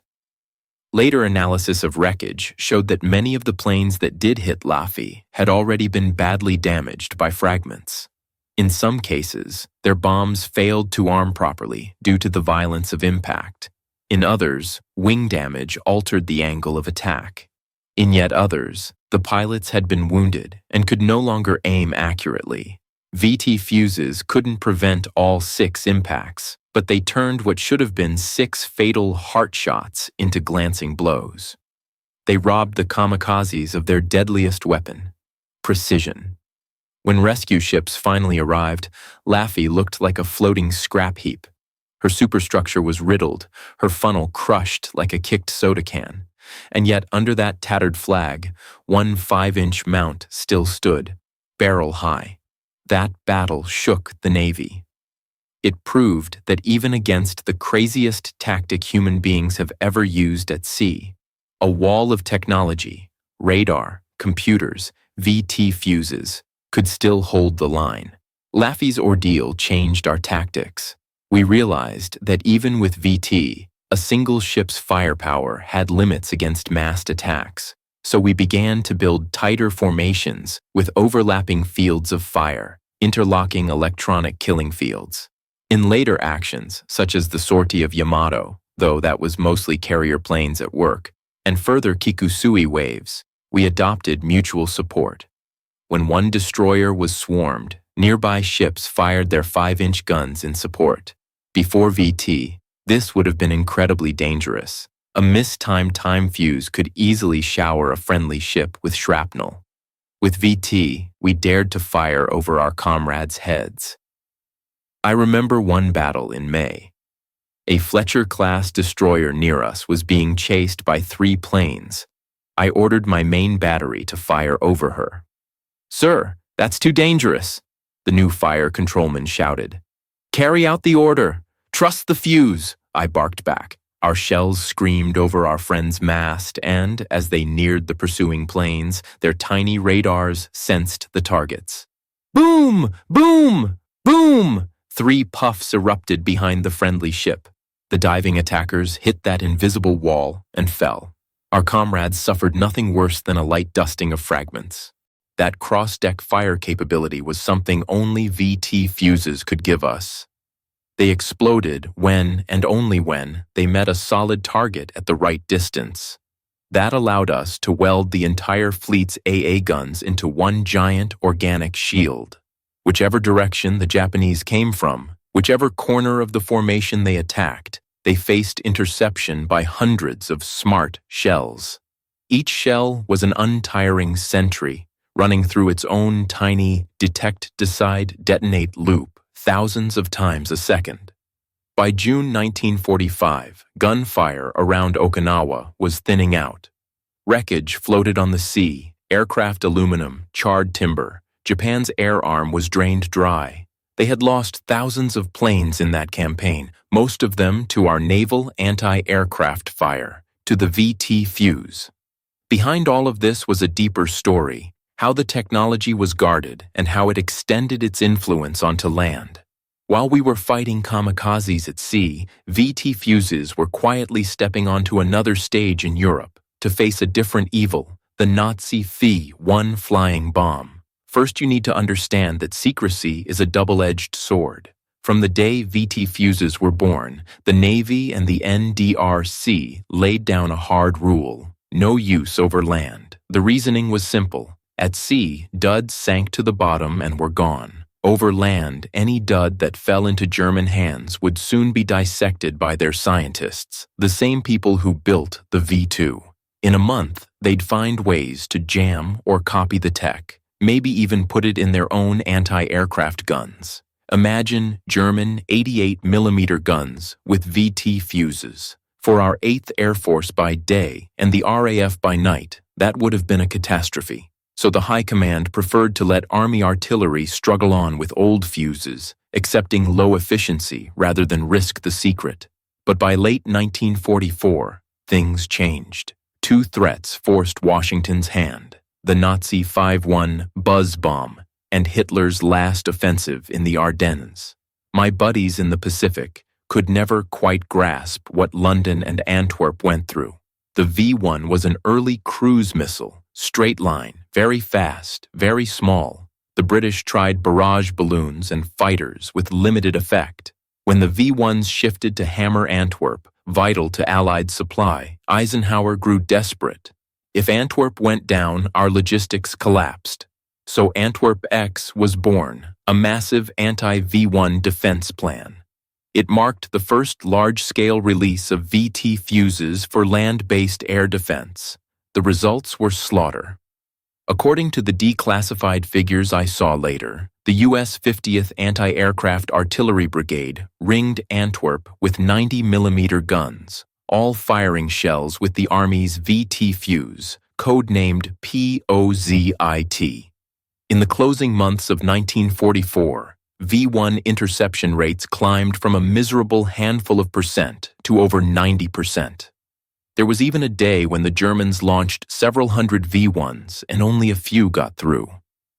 Later analysis of wreckage showed that many of the planes that did hit Laffey had already been badly damaged by fragments. In some cases, their bombs failed to arm properly due to the violence of impact. In others, wing damage altered the angle of attack. In yet others, the pilots had been wounded and could no longer aim accurately. VT Fuses couldn't prevent all 6 impacts, but they turned what should have been 6 fatal heart shots into glancing blows. They robbed the kamikazes of their deadliest weapon: precision. When rescue ships finally arrived, Laffey looked like a floating scrap heap. Her superstructure was riddled, her funnel crushed like a kicked soda can. And yet, under that tattered flag, one 5-inch mount still stood, barrel high. That battle shook the Navy. It proved that even against the craziest tactic human beings have ever used at sea, a wall of technology, radar, computers, VT fuses, could still hold the line. Laffey's ordeal changed our tactics. We realized that even with VT, a single ship's firepower had limits against massed attacks, so we began to build tighter formations with overlapping fields of fire, interlocking electronic killing fields. In later actions, such as the sortie of Yamato, though that was mostly carrier planes at work, and further Kikusui waves, we adopted mutual support. When one destroyer was swarmed, nearby ships fired their 5-inch guns in support. Before VT, this would have been incredibly dangerous. A mistimed time fuse could easily shower a friendly ship with shrapnel. With VT, we dared to fire over our comrades' heads. I remember one battle in May. A Fletcher-class destroyer near us was being chased by 3 planes. I ordered my main battery to fire over her. "Sir, that's too dangerous," the new fire controlman shouted. "Carry out the order. Trust the fuse," I barked back. Our shells screamed over our friend's mast, and, as they neared the pursuing planes, their tiny radars sensed the targets. Boom! Boom! Boom! 3 puffs erupted behind the friendly ship. The diving attackers hit that invisible wall and fell. Our comrades suffered nothing worse than a light dusting of fragments. That cross-deck fire capability was something only VT fuses could give us. They exploded when, and only when, they met a solid target at the right distance. That allowed us to weld the entire fleet's AA guns into one giant organic shield. Whichever direction the Japanese came from, whichever corner of the formation they attacked, they faced interception by hundreds of smart shells. Each shell was an untiring sentry, running through its own tiny detect, decide, detonate loop thousands of times a second. By June 1945, gunfire around Okinawa was thinning out. Wreckage floated on the sea, aircraft aluminum, charred timber. Japan's air arm was drained dry. They had lost thousands of planes in that campaign, most of them to our naval anti-aircraft fire, to the VT fuse. Behind all of this was a deeper story, how the technology was guarded and how it extended its influence onto land. While we were fighting kamikazes at sea, VT fuses were quietly stepping onto another stage in Europe to face a different evil, the Nazi Phi-1 flying bomb. First, you need to understand that secrecy is a double-edged sword. From the day VT fuses were born, the Navy and the NDRC laid down a hard rule: no use over land. The reasoning was simple. At sea, duds sank to the bottom and were gone. Over land, any dud that fell into German hands would soon be dissected by their scientists, the same people who built the V2. In a month, they'd find ways to jam or copy the tech, maybe even put it in their own anti-aircraft guns. Imagine German 88mm guns with VT fuses. For our 8th Air Force by day and the RAF by night, that would have been a catastrophe. So the High Command preferred to let Army artillery struggle on with old fuses, accepting low efficiency rather than risk the secret. But by late 1944, things changed. 2 threats forced Washington's hand: the Nazi 5-1 buzz bomb and Hitler's last offensive in the Ardennes. My buddies in the Pacific could never quite grasp what London and Antwerp went through. The V1 was an early cruise missile, straight line, very fast, very small. The British tried barrage balloons and fighters with limited effect. When the V1s shifted to hammer Antwerp, vital to Allied supply, Eisenhower grew desperate. If Antwerp went down, our logistics collapsed. So Antwerp X was born, a massive anti-V1 defense plan. It marked the first large-scale release of VT fuses for land-based air defense. The results were slaughter. According to the declassified figures I saw later, the U.S. 50th Anti-Aircraft Artillery Brigade ringed Antwerp with 90mm guns, all firing shells with the Army's VT Fuze, codenamed POZIT. In the closing months of 1944, V1 interception rates climbed from a miserable handful of percent to over 90%. There was even a day when the Germans launched several hundred V1s and only a few got through.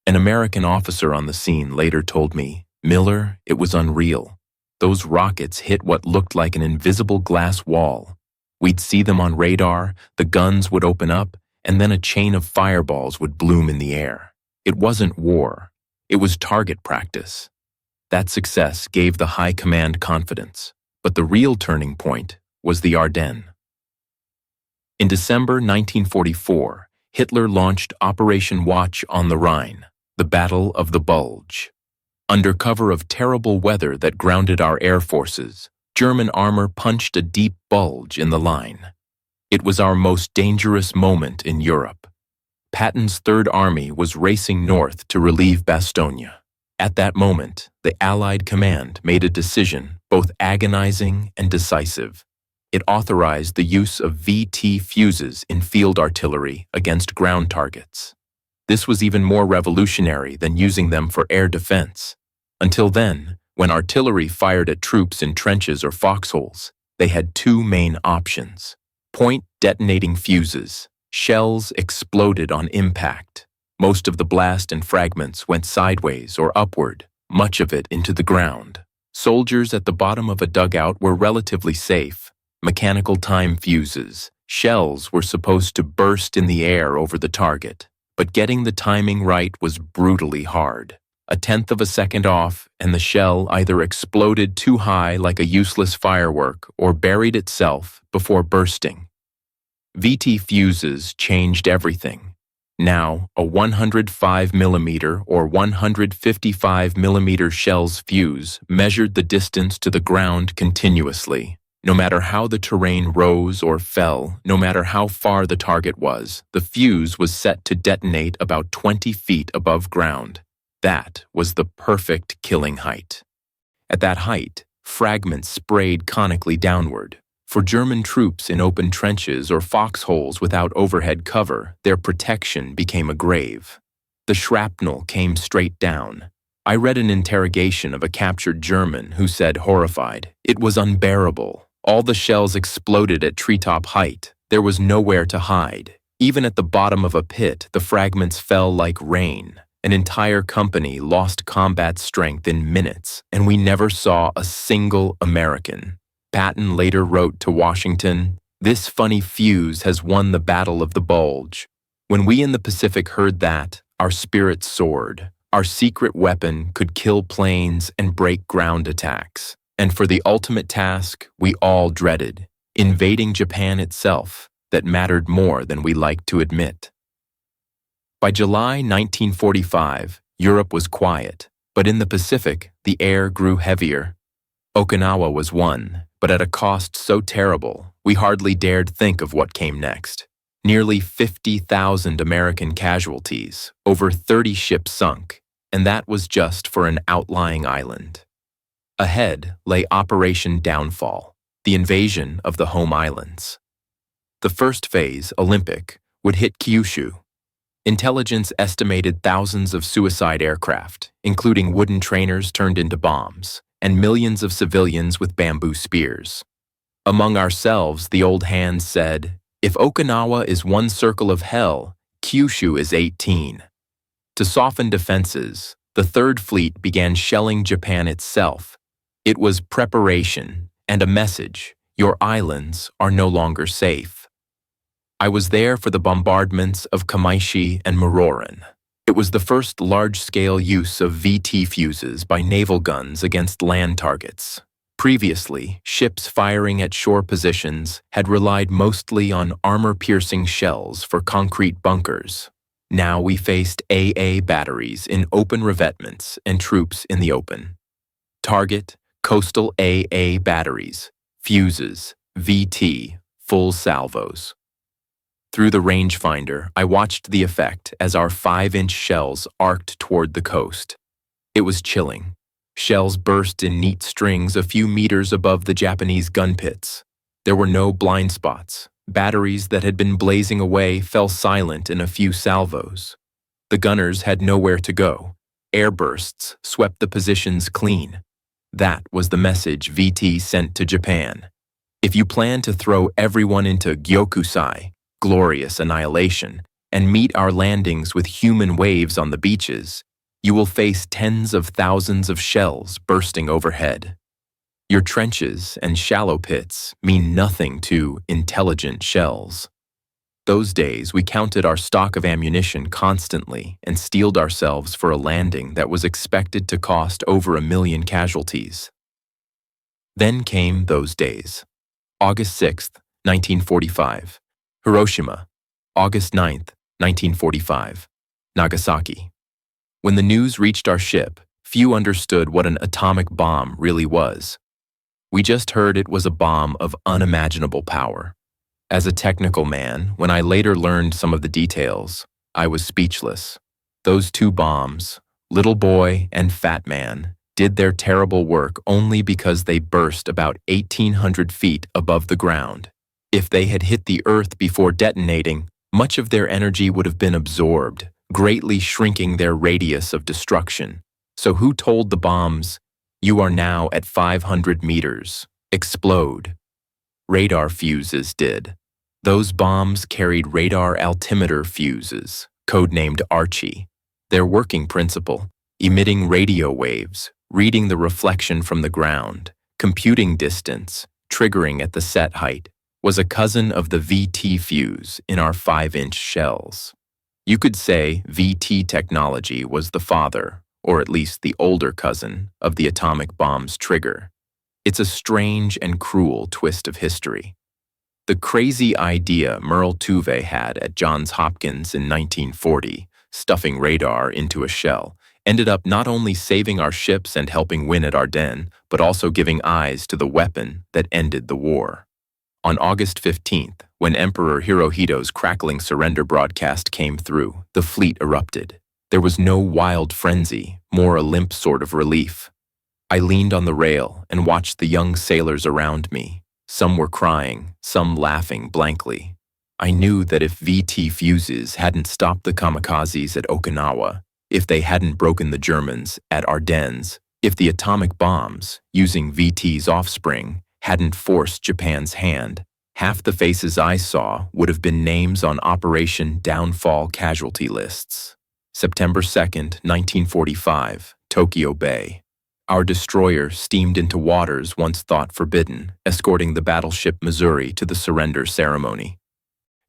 An American officer on the scene later told me, "Miller, it was unreal. Those rockets hit what looked like an invisible glass wall. We'd see them on radar, the guns would open up, and then a chain of fireballs would bloom in the air. It wasn't war. It was target practice." That success gave the high command confidence, but the real turning point was the Ardennes. In December 1944, Hitler launched Operation Watch on the Rhine, the Battle of the Bulge. Under cover of terrible weather that grounded our air forces, German armor punched a deep bulge in the line. It was our most dangerous moment in Europe. Patton's Third Army was racing north to relieve Bastogne. At that moment, the Allied command made a decision, both agonizing and decisive. It authorized the use of VT fuses in field artillery against ground targets. This was even more revolutionary than using them for air defense. Until then, when artillery fired at troops in trenches or foxholes, they had two main options: point detonating fuses. Shells exploded on impact. Most of the blast and fragments went sideways or upward, much of it into the ground. Soldiers at the bottom of a dugout were relatively safe. Mechanical time fuses. Shells were supposed to burst in the air over the target, but getting the timing right was brutally hard. A tenth of a second off, and the shell either exploded too high like a useless firework or buried itself before bursting. VT fuses changed everything. Now, a 105mm or 155mm shell's fuse measured the distance to the ground continuously. No matter how the terrain rose or fell, no matter how far the target was, the fuse was set to detonate about 20 feet above ground. That was the perfect killing height. At that height, fragments sprayed conically downward. For German troops in open trenches or foxholes without overhead cover, their protection became a grave. The shrapnel came straight down. I read an interrogation of a captured German who said, horrified, "It was unbearable. All the shells exploded at treetop height. There was nowhere to hide. Even at the bottom of a pit, the fragments fell like rain. An entire company lost combat strength in minutes, and we never saw a single American." Patton later wrote to Washington, "This funny fuse has won the Battle of the Bulge." When we in the Pacific heard that, our spirits soared. Our secret weapon could kill planes and break ground attacks. And for the ultimate task we all dreaded, invading Japan itself, that mattered more than we liked to admit. By July 1945, Europe was quiet, but in the Pacific, the air grew heavier. Okinawa was won, but at a cost so terrible, we hardly dared think of what came next. Nearly 50,000 American casualties, over 30 ships sunk, and that was just for an outlying island. Ahead lay Operation Downfall, the invasion of the home islands. The first phase, Olympic, would hit Kyushu. Intelligence estimated thousands of suicide aircraft, including wooden trainers turned into bombs, and millions of civilians with bamboo spears. Among ourselves, the old hands said, "If Okinawa is one circle of hell, Kyushu is 18. To soften defenses, the Third Fleet began shelling Japan itself. It was preparation and a message: your islands are no longer safe. I was there for the bombardments of Kamaishi and Muroran. It was the first large-scale use of VT fuses by naval guns against land targets. Previously, ships firing at shore positions had relied mostly on armor-piercing shells for concrete bunkers. Now we faced AA batteries in open revetments and troops in the open. Target, coastal AA batteries, fuses, VT, full salvos. Through the rangefinder, I watched the effect as our 5-inch shells arced toward the coast. It was chilling. Shells burst in neat strings a few meters above the Japanese gun pits. There were no blind spots. Batteries that had been blazing away fell silent in a few salvos. The gunners had nowhere to go. Airbursts swept the positions clean. That was the message VT sent to Japan. If you plan to throw everyone into Gyokusai, glorious annihilation, and meet our landings with human waves on the beaches, you will face tens of thousands of shells bursting overhead. Your trenches and shallow pits mean nothing to intelligent shells. Those days, we counted our stock of ammunition constantly and steeled ourselves for a landing that was expected to cost over 1 million casualties. Then came those days. August 6th, 1945. Hiroshima. August 9th, 1945. Nagasaki. When the news reached our ship, few understood what an atomic bomb really was. We just heard it was a bomb of unimaginable power. As a technical man, when I later learned some of the details, I was speechless. Those two bombs, Little Boy and Fat Man, did their terrible work only because they burst about 1,800 feet above the ground. If they had hit the Earth before detonating, much of their energy would have been absorbed, greatly shrinking their radius of destruction. So who told the bombs, "You are now at 500 meters. Explode"? Radar fuses did. Those bombs carried radar altimeter fuses, codenamed Archie. Their working principle, emitting radio waves, reading the reflection from the ground, computing distance, triggering at the set height, was a cousin of the VT fuse in our 5-inch shells. You could say VT technology was the father, or at least the older cousin, of the atomic bomb's trigger. It's a strange and cruel twist of history. The crazy idea Merle Tuve had at Johns Hopkins in 1940, stuffing radar into a shell, ended up not only saving our ships and helping win at Ardennes, but also giving eyes to the weapon that ended the war. On August 15th, when Emperor Hirohito's crackling surrender broadcast came through, the fleet erupted. There was no wild frenzy, more a limp sort of relief. I leaned on the rail and watched the young sailors around me. Some were crying, some laughing blankly. I knew that if VT fuses hadn't stopped the kamikazes at Okinawa, if they hadn't broken the Germans at Ardennes, if the atomic bombs, using VT's offspring, hadn't forced Japan's hand, half the faces I saw would have been names on Operation Downfall casualty lists. September 2nd, 1945, Tokyo Bay. Our destroyer steamed into waters once thought forbidden, escorting the battleship Missouri to the surrender ceremony.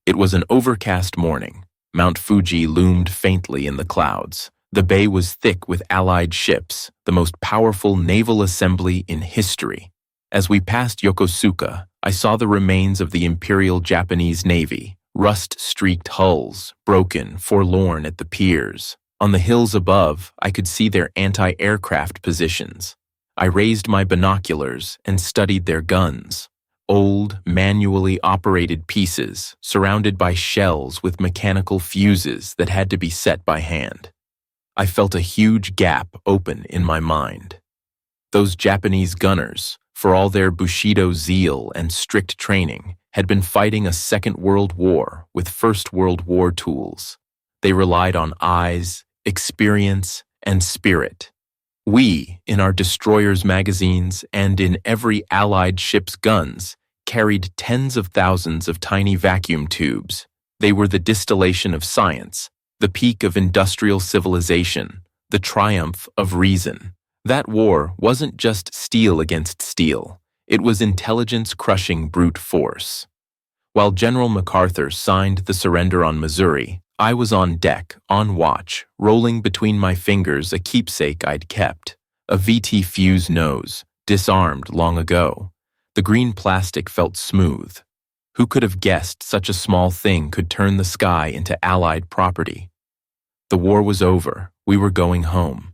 It was an overcast morning. Mount Fuji loomed faintly in the clouds. The bay was thick with Allied ships, the most powerful naval assembly in history. As we passed Yokosuka, I saw the remains of the Imperial Japanese Navy, rust-streaked hulls, broken, forlorn at the piers. On the hills above, I could see their anti-aircraft positions. I raised my binoculars and studied their guns. Old, manually operated pieces, surrounded by shells with mechanical fuses that had to be set by hand. I felt a huge gap open in my mind. Those Japanese gunners, for all their Bushido zeal and strict training, had been fighting a Second World War with First World War tools. They relied on eyes, experience, and spirit. We, in our destroyers' magazines and in every Allied ship's guns, carried tens of thousands of tiny vacuum tubes. They were the distillation of science, the peak of industrial civilization, the triumph of reason. That war wasn't just steel against steel. It was intelligence-crushing brute force. While General MacArthur signed the surrender on Missouri, I was on deck, on watch, rolling between my fingers a keepsake I'd kept, a VT fuse nose, disarmed long ago. The green plastic felt smooth. Who could have guessed such a small thing could turn the sky into Allied property? The war was over. We were going home.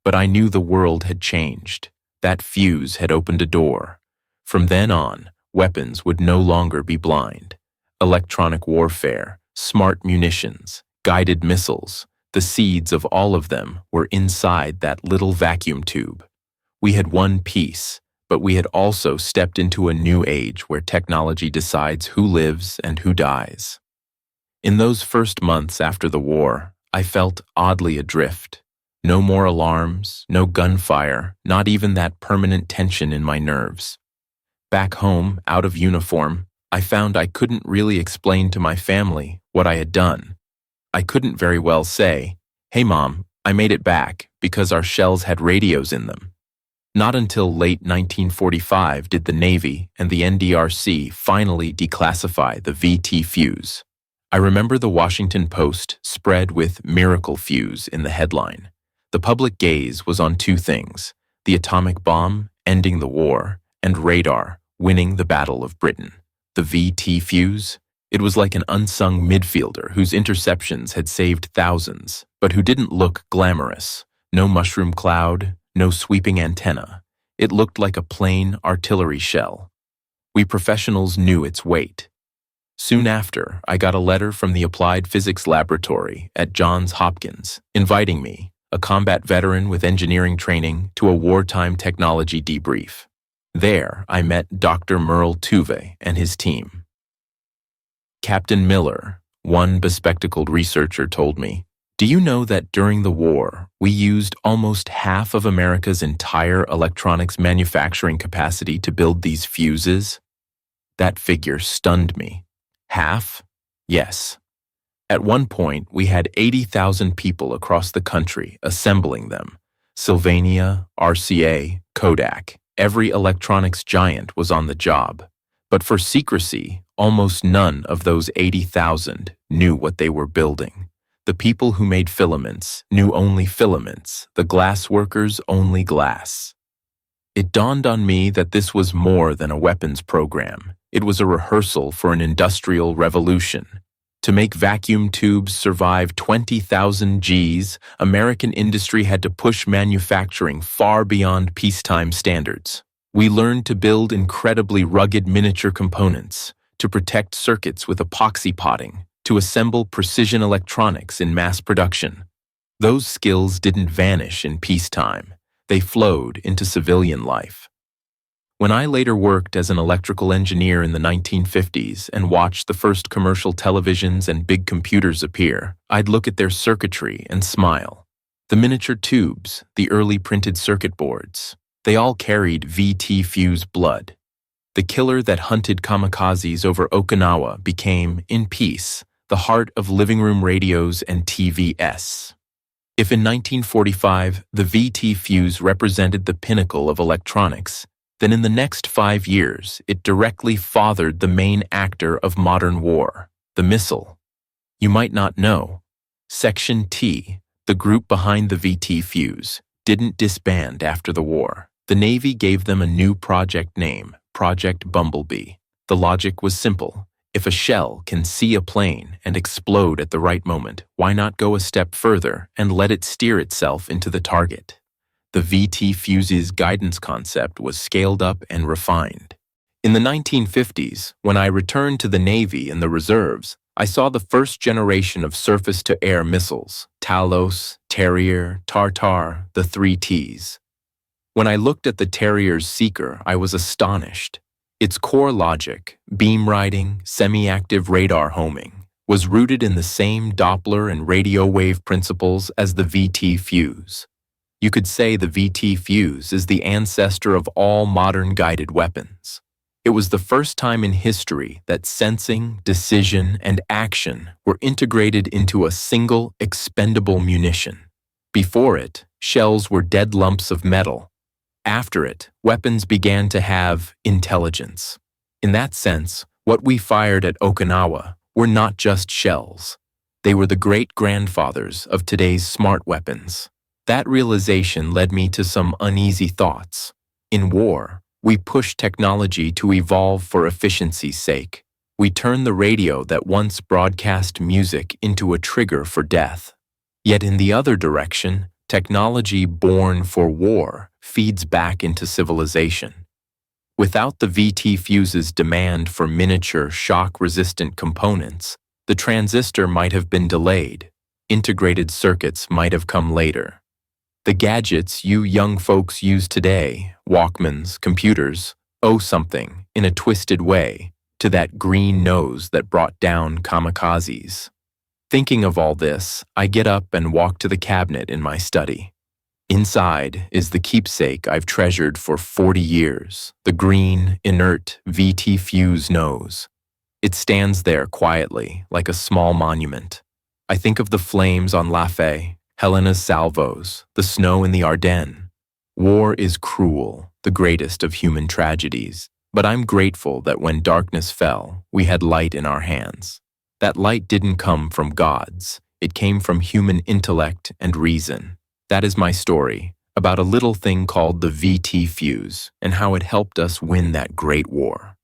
But I knew the world had changed. That fuse had opened a door. From then on, weapons would no longer be blind. Electronic warfare, smart munitions, guided missiles, the seeds of all of them were inside that little vacuum tube. We had won peace, but we had also stepped into a new age where technology decides who lives and who dies. In those first months after the war, I felt oddly adrift. No more alarms, no gunfire, not even that permanent tension in my nerves. Back home, out of uniform, I found I couldn't really explain to my family what I had done. I couldn't very well say, "Hey Mom, I made it back," because our shells had radios in them. Not until late 1945 did the Navy and the NDRC finally declassify the VT Fuze. I remember the Washington Post spread with "Miracle Fuse" in the headline. The public gaze was on two things: the atomic bomb, ending the war, and radar, winning the Battle of Britain. The VT Fuze? It was like an unsung midfielder whose interceptions had saved thousands, but who didn't look glamorous. No mushroom cloud, no sweeping antenna. It looked like a plain artillery shell. We professionals knew its weight. Soon after, I got a letter from the Applied Physics Laboratory at Johns Hopkins inviting me, a combat veteran with engineering training, to a wartime technology debrief. There, I met Dr. Merle Tuve and his team. "Captain Miller," one bespectacled researcher told me, "do you know that during the war, we used almost half of America's entire electronics manufacturing capacity to build these fuses?" That figure stunned me. Half? Yes. At one point, we had 80,000 people across the country assembling them. Sylvania, RCA, Kodak. Every electronics giant was on the job. But for secrecy, almost none of those 80,000 knew what they were building. The people who made filaments knew only filaments, the glass workers only glass. It dawned on me that this was more than a weapons program. It was a rehearsal for an industrial revolution. To make vacuum tubes survive 20,000 Gs, American industry had to push manufacturing far beyond peacetime standards. We learned to build incredibly rugged miniature components, to protect circuits with epoxy potting, to assemble precision electronics in mass production. Those skills didn't vanish in peacetime. They flowed into civilian life. When I later worked as an electrical engineer in the 1950s and watched the first commercial televisions and big computers appear, I'd look at their circuitry and smile. The miniature tubes, the early printed circuit boards, they all carried VT Fuze blood. The killer that hunted kamikazes over Okinawa became, in peace, the heart of living room radios and TVs. If in 1945 the VT Fuze represented the pinnacle of electronics, then in the next 5 years it directly fathered the main actor of modern war, the missile. You might not know, Section T, the group behind the VT Fuze, didn't disband after the war. The Navy gave them a new project name, Project Bumblebee. The logic was simple. If a shell can see a plane and explode at the right moment, why not go a step further and let it steer itself into the target? The VT Fuze's guidance concept was scaled up and refined. In the 1950s, when I returned to the Navy and the reserves, I saw the first generation of surface-to-air missiles, Talos, Terrier, Tartar, the 3 Ts. When I looked at the Terrier's seeker, I was astonished. Its core logic, beam riding, semi-active radar homing, was rooted in the same Doppler and radio wave principles as the VT Fuze. You could say the VT Fuze is the ancestor of all modern guided weapons. It was the first time in history that sensing, decision, and action were integrated into a single expendable munition. Before it, shells were dead lumps of metal. After it, weapons began to have intelligence. In that sense, what we fired at Okinawa were not just shells. They were the great-grandfathers of today's smart weapons. That realization led me to some uneasy thoughts. In war, we push technology to evolve for efficiency's sake. We turn the radio that once broadcast music into a trigger for death. Yet in the other direction, technology born for war feeds back into civilization. Without the VT Fuze's demand for miniature, shock-resistant components, the transistor might have been delayed. Integrated circuits might have come later. The gadgets you young folks use today, Walkmans, computers, owe something, in a twisted way, to that green nose that brought down kamikazes. Thinking of all this, I get up and walk to the cabinet in my study. Inside is the keepsake I've treasured for 40 years, the green, inert VT Fuze nose. It stands there quietly, like a small monument. I think of the flames on La Fay, Helena's salvos, the snow in the Ardennes. War is cruel, the greatest of human tragedies, but I'm grateful that when darkness fell, we had light in our hands. That light didn't come from gods, it came from human intellect and reason. That is my story, about a little thing called the VT Fuze, and how it helped us win that great war.